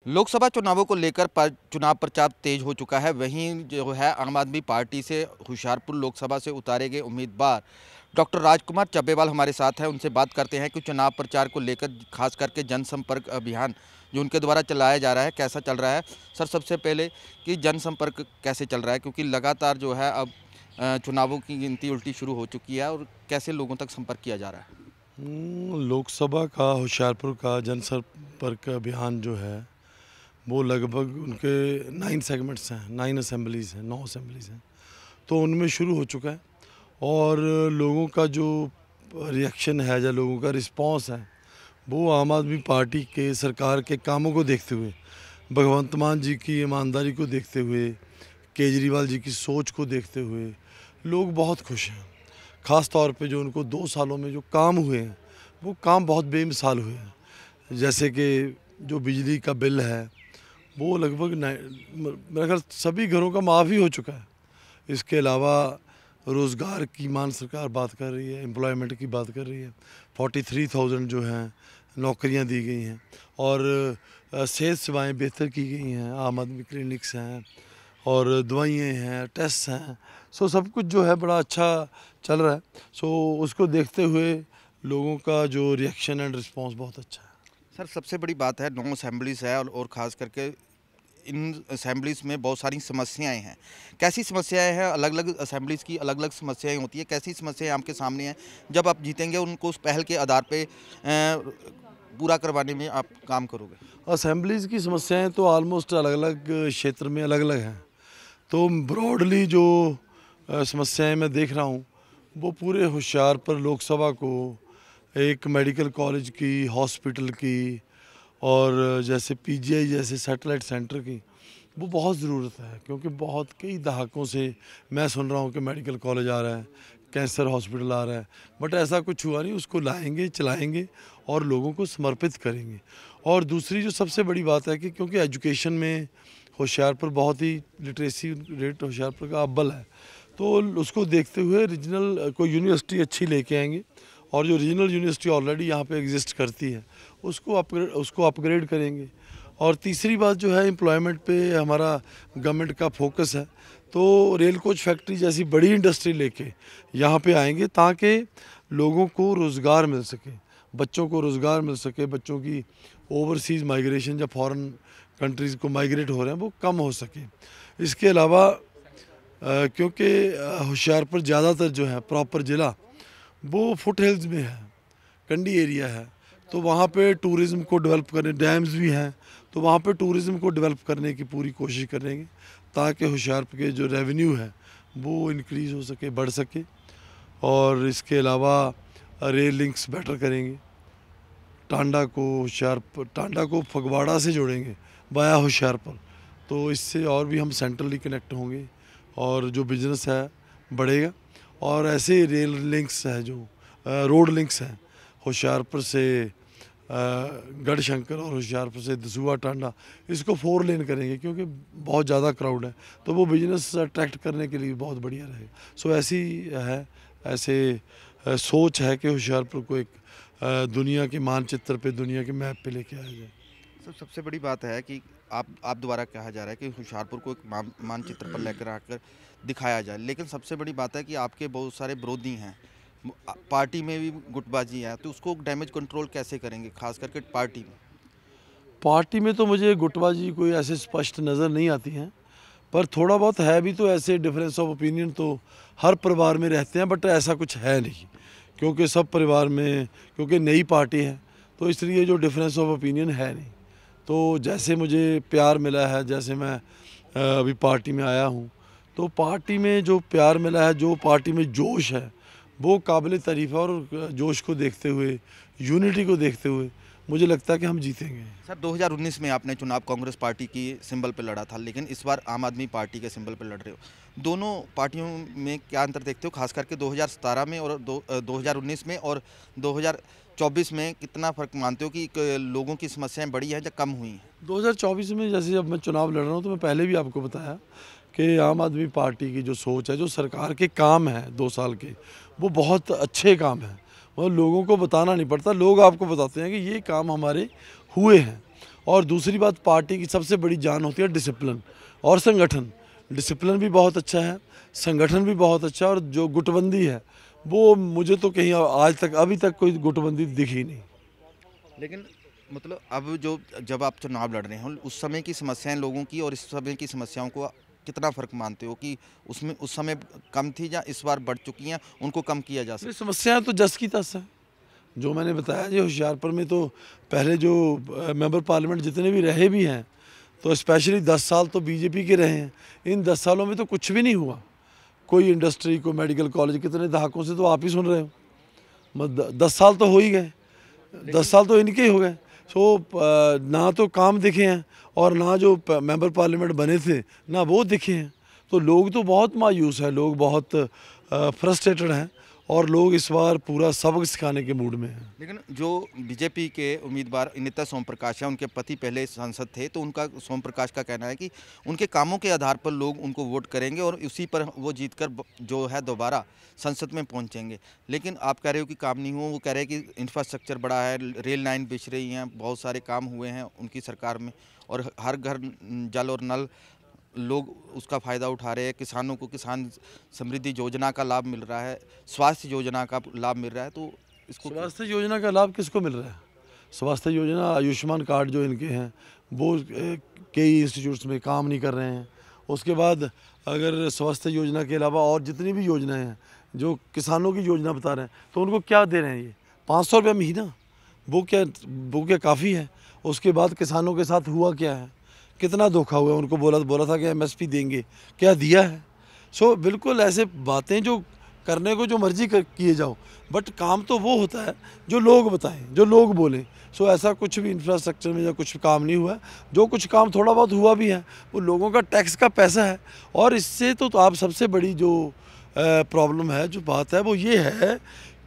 लोकसभा चुनावों को लेकर चुनाव प्रचार तेज हो चुका है। वहीं जो है आम आदमी पार्टी से होशियारपुर लोकसभा से उतारे गए उम्मीदवार डॉक्टर राजकुमार चब्बेवाल हमारे साथ हैं। उनसे बात करते हैं कि चुनाव प्रचार को लेकर खास करके जनसंपर्क अभियान जो उनके द्वारा चलाया जा रहा है कैसा चल रहा है। सर, सबसे पहले कि जनसंपर्क कैसे चल रहा है, क्योंकि लगातार जो है अब चुनावों की गिनती उल्टी शुरू हो चुकी है, और कैसे लोगों तक संपर्क किया जा रहा है। लोकसभा का होशियारपुर का जनसंपर्क अभियान जो है वो लगभग उनके 9 सेगमेंट्स हैं, 9 असेंबलीज़ हैं, 9 असेंबलीज़ हैं, तो उनमें शुरू हो चुका है। और लोगों का जो रिएक्शन है या लोगों का रिस्पांस है वो आम आदमी पार्टी के सरकार के कामों को देखते हुए, भगवंत मान जी की ईमानदारी को देखते हुए, केजरीवाल जी की सोच को देखते हुए लोग बहुत खुश हैं। ख़ास तौर पे जो उनको 2 सालों में जो काम हुए हैं वो काम बहुत बेमिसाल हुए हैं। जैसे कि जो बिजली का बिल है वो लगभग मेरा ख्याल सभी घरों का माफ़ ही हो चुका है। इसके अलावा रोज़गार की मान सरकार बात कर रही है, एम्प्लॉयमेंट की बात कर रही है। 43,000 जो हैं नौकरियां दी गई हैं, और सेहत सेवाएँ बेहतर की गई हैं। आम आदमी क्लिनिक्स हैं और दवाइयाँ हैं, टेस्ट हैं। सो सब कुछ जो है बड़ा अच्छा चल रहा है। सो उसको देखते हुए लोगों का जो रिएक्शन एंड रिस्पांस बहुत अच्छा है। सर, सबसे बड़ी बात है 9 असेंबलीज है, और ख़ास करके इन असेंबलीज़ में बहुत सारी समस्याएं हैं। कैसी समस्याएं हैं? अलग-अलग असेंबलीज़ की अलग-अलग समस्याएं होती हैं। कैसी समस्याएं आपके सामने हैं? जब आप जीतेंगे उनको उस पहल के आधार पे पूरा करवाने में आप काम करोगे? असेंबलीज़ की समस्याएं तो ऑलमोस्ट अलग-अलग क्षेत्र में अलग-अलग हैं। तो ब्रॉडली जो समस्याएं मैं देख रहा हूँ वो पूरे होशियारपुर लोकसभा को एक मेडिकल कॉलेज की, हॉस्पिटल की, और जैसे पीजीआई जैसे सैटेलाइट सेंटर की वो बहुत ज़रूरत है। क्योंकि बहुत कई दहाकों से मैं सुन रहा हूँ कि मेडिकल कॉलेज आ रहा है, कैंसर हॉस्पिटल आ रहा है, बट ऐसा कुछ हुआ नहीं। उसको लाएंगे, चलाएंगे और लोगों को समर्पित करेंगे। और दूसरी जो सबसे बड़ी बात है कि क्योंकि एजुकेशन में होशियारपुर बहुत ही लिटरेसी रेट होशियारपुर का अव्वल है, तो उसको देखते हुए रीजनल कोई यूनिवर्सिटी अच्छी लेके आएंगे, और जो रीजनल यूनिवर्सिटी ऑलरेडी यहाँ पे एग्जिस्ट करती है उसको अपग्रेड करेंगे। और तीसरी बात जो है एम्प्लॉयमेंट पे हमारा गवर्नमेंट का फोकस है, तो रेल कोच फैक्ट्री जैसी बड़ी इंडस्ट्री लेके यहाँ पे आएंगे ताकि लोगों को रोज़गार मिल सके, बच्चों को रोज़गार मिल सके, बच्चों की ओवरसीज़ माइग्रेशन या फॉरेन कंट्रीज़ को माइग्रेट हो रहे हैं वो कम हो सके। इसके अलावा क्योंकि होशियारपुर ज़्यादातर जो है प्रॉपर ज़िला वो फुट हिल्स में है, कंडी एरिया है, तो वहाँ पे टूरिज़्म को डेवलप करने, डैम्स भी हैं, तो वहाँ पे टूरिज़्म को डेवलप करने की पूरी कोशिश करेंगे ताकि होशियारपुर के जो रेवेन्यू है वो इंक्रीज़ हो सके, बढ़ सके। और इसके अलावा रेल लिंक्स बेटर करेंगे। टांडा को फगवाड़ा से जोड़ेंगे वाया होशियारपुर, तो इससे और भी हम सेंट्रली कनेक्ट होंगे और जो बिज़नेस है बढ़ेगा। और ऐसे रेल लिंक्स है जो रोड लिंक्स हैं होशियारपुर से गढ़शंकर और होशियारपुर से दसूहा टांडा, इसको 4 लेन करेंगे क्योंकि बहुत ज़्यादा क्राउड है, तो वो बिज़नेस अट्रैक्ट करने के लिए बहुत बढ़िया रहेगा। सो ऐसी है, ऐसे सोच है कि होशियारपुर को एक दुनिया के मानचित्र पे, दुनिया के मैप पे लेके आया जाए। सबसे बड़ी बात है कि आप द्वारा कहा जा रहा है कि होशियारपुर को एक मानचित्र पर लेकर आकर दिखाया जाए, लेकिन सबसे बड़ी बात है कि आपके बहुत सारे विरोधी हैं, पार्टी में भी गुटबाजी है, तो उसको डैमेज कंट्रोल कैसे करेंगे, खास करके पार्टी में तो मुझे गुटबाजी कोई ऐसे स्पष्ट नज़र नहीं आती हैं, पर थोड़ा बहुत है भी। तो ऐसे डिफरेंस ऑफ ओपिनियन तो हर परिवार में रहते हैं, बट ऐसा कुछ है नहीं, क्योंकि सब परिवार में, क्योंकि नई पार्टी है तो इसलिए जो डिफरेंस ऑफ ओपिनियन है नहीं। तो जैसे मुझे प्यार मिला है, जैसे मैं अभी पार्टी में आया हूँ, तो पार्टी में जो प्यार मिला है, जो पार्टी में जोश है वो काबिल तारीफ़ है। और जोश को देखते हुए, यूनिटी को देखते हुए मुझे लगता है कि हम जीतेंगे। सर, 2019 में आपने चुनाव कांग्रेस पार्टी की सिंबल पर लड़ा था, लेकिन इस बार आम आदमी पार्टी के सिंबल पर लड़ रहे हो। दोनों पार्टियों में क्या अंतर देखते हो, खास करके 2017 में और 2019 में, और 2024 में कितना फ़र्क मानते हो कि लोगों की समस्याएं बढ़ी हैं या कम हुई हैं? 2024 में जैसे जब मैं चुनाव लड़ रहा हूँ तो मैं पहले भी आपको बताया कि आम आदमी पार्टी की जो सोच है, जो सरकार के काम हैं 2 साल के, वो बहुत अच्छे काम हैं। मतलब लोगों को बताना नहीं पड़ता, लोग आपको बताते हैं कि ये काम हमारे हुए हैं। और दूसरी बात, पार्टी की सबसे बड़ी जान होती है डिसिप्लिन और संगठन। डिसिप्लिन भी बहुत अच्छा है, संगठन भी बहुत अच्छा है, और जो गुटबंदी है वो मुझे तो कहीं आज तक अभी तक कोई गुटबंदी दिखी नहीं। लेकिन मतलब अब जो जब आप चुनाव लड़ रहे हो उस समय की समस्याएं लोगों की और इस समय की समस्याओं को कितना फ़र्क मानते हो कि उसमें उस समय कम थी या इस बार बढ़ चुकी हैं, उनको कम किया जा ये सकता समस्याएं तो जस की तस है। जो मैंने बताया जी, होशियारपुर में तो पहले जो मेंबर पार्लियामेंट जितने भी रहे भी हैं, तो स्पेशली 10 साल तो बीजेपी के रहे हैं। इन 10 सालों में तो कुछ भी नहीं हुआ। कोई इंडस्ट्री, कोई मेडिकल कॉलेज, कितने दहाकों से तो आप ही सुन रहे हो। 10 साल तो हो ही गए, 10 साल तो इनके ही हो गए। ना तो काम दिखे हैं, और ना जो मेंबर पार्लियामेंट बने थे ना वो दिखे हैं। तो लोग तो बहुत मायूस है, लोग बहुत फ्रस्ट्रेटेड हैं, और लोग इस बार पूरा सबक सिखाने के मूड में हैं। लेकिन जो बीजेपी के उम्मीदवार नेता सोम प्रकाश हैं, उनके पति पहले सांसद थे, तो उनका सोम प्रकाश का कहना है कि उनके कामों के आधार पर लोग उनको वोट करेंगे और उसी पर वो जीतकर जो है दोबारा संसद में पहुंचेंगे। लेकिन आप कह रहे हो कि काम नहीं हुआ, वो कह रहे हैं कि इंफ्रास्ट्रक्चर बड़ा है, रेल लाइन बिछ रही हैं, बहुत सारे काम हुए हैं उनकी सरकार में, और हर घर जल और नल लोग उसका फ़ायदा उठा रहे हैं। किसानों को किसान समृद्धि योजना का लाभ मिल रहा है, स्वास्थ्य योजना का लाभ मिल रहा है, तो इसको स्वास्थ्य योजना का लाभ किसको मिल रहा है? स्वास्थ्य योजना, आयुष्मान कार्ड जो इनके हैं वो कई इंस्टीट्यूट्स में काम नहीं कर रहे हैं। उसके बाद अगर स्वास्थ्य योजना के अलावा और जितनी भी योजनाएं हैं, जो किसानों की योजना बता रहे हैं, तो उनको क्या दे रहे हैं ये 500 रुपये महीना? वो क्या काफ़ी है? उसके बाद किसानों के साथ हुआ क्या है? कितना धोखा हुआ है? उनको बोला था कि एमएसपी देंगे, क्या दिया है? बिल्कुल ऐसे बातें जो करने को जो मर्जी किए जाओ, बट काम तो वो होता है जो लोग बताएं, जो लोग बोलें। ऐसा कुछ भी इंफ्रास्ट्रक्चर में या कुछ काम नहीं हुआ है। जो कुछ काम थोड़ा बहुत हुआ भी है वो लोगों का टैक्स का पैसा है। और इससे तो आप सबसे बड़ी जो प्रॉब्लम है, जो बात है, वो ये है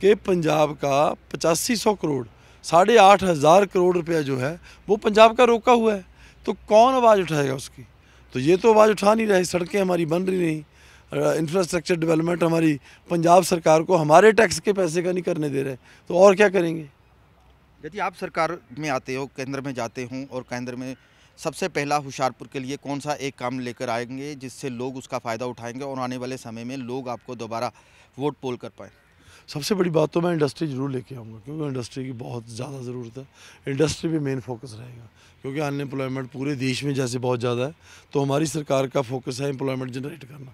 कि पंजाब का 8500 करोड़, 8,500 करोड़ रुपया जो है वो पंजाब का रोका हुआ है। तो कौन आवाज़ उठाएगा उसकी? तो ये तो आवाज़ उठा नहीं रहे। सड़कें हमारी बन रही नहीं, इंफ्रास्ट्रक्चर डेवलपमेंट हमारी पंजाब सरकार को हमारे टैक्स के पैसे का नहीं करने दे रहे, तो और क्या करेंगे? यदि आप सरकार में आते हो, केंद्र में जाते हों, और केंद्र में सबसे पहला होशियारपुर के लिए कौन सा एक काम लेकर आएंगे जिससे लोग उसका फ़ायदा उठाएंगे और आने वाले समय में लोग आपको दोबारा वोट पोल कर पाएँ? सबसे बड़ी बात तो मैं इंडस्ट्री ज़रूर लेके आऊँगा, क्योंकि इंडस्ट्री की बहुत ज़्यादा ज़रूरत है। इंडस्ट्री पे मेन फोकस रहेगा, क्योंकि अनएम्प्लॉयमेंट पूरे देश में जैसे बहुत ज़्यादा है, तो हमारी सरकार का फोकस है एम्प्लॉयमेंट जनरेट करना।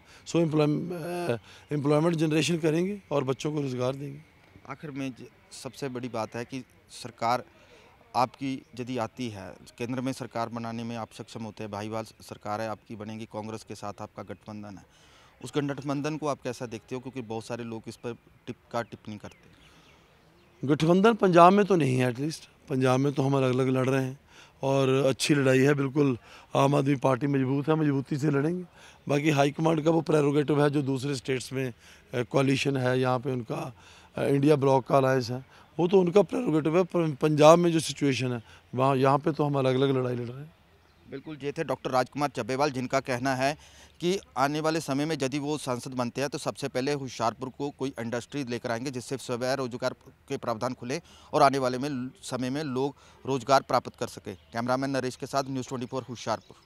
एम्प्लॉयमेंट जनरेशन करेंगे और बच्चों को रोज़गार देंगे। आखिर में सबसे बड़ी बात है कि सरकार आपकी यदि आती है, केंद्र में सरकार बनाने में आप सक्षम होते हैं, भाईवाल सरकार है आपकी बनेगी, कांग्रेस के साथ आपका गठबंधन है, उस गठबंधन को आप कैसा देखते हो? क्योंकि बहुत सारे लोग इस पर टिप्पणी करते हैं। गठबंधन पंजाब में तो नहीं है, एटलीस्ट पंजाब में तो हम अलग अलग लड़ रहे हैं, और अच्छी लड़ाई है। बिल्कुल आम आदमी पार्टी मजबूत है, मजबूती से लड़ेंगे। बाकी हाईकमांड का वो प्रेरोगेटिव है, जो दूसरे स्टेट्स में कोalition है, यहाँ पे उनका इंडिया ब्लॉक का अलायंस है, वो तो उनका प्रेरोगेटिव है। पंजाब में जो सिचुएशन है वहाँ, यहाँ पे तो हम अलग अलग लड़ाई लड़ रहे हैं। बिल्कुल, ये थे डॉक्टर राजकुमार चब्बेवाल, जिनका कहना है कि आने वाले समय में यदि वो सांसद बनते हैं तो सबसे पहले होशियारपुर को कोई इंडस्ट्री लेकर आएंगे जिससे स्वयं रोजगार के प्रावधान खुले और आने वाले में समय में लोग रोजगार प्राप्त कर सके। कैमरामैन नरेश के साथ न्यूज़ 24 होशियारपुर।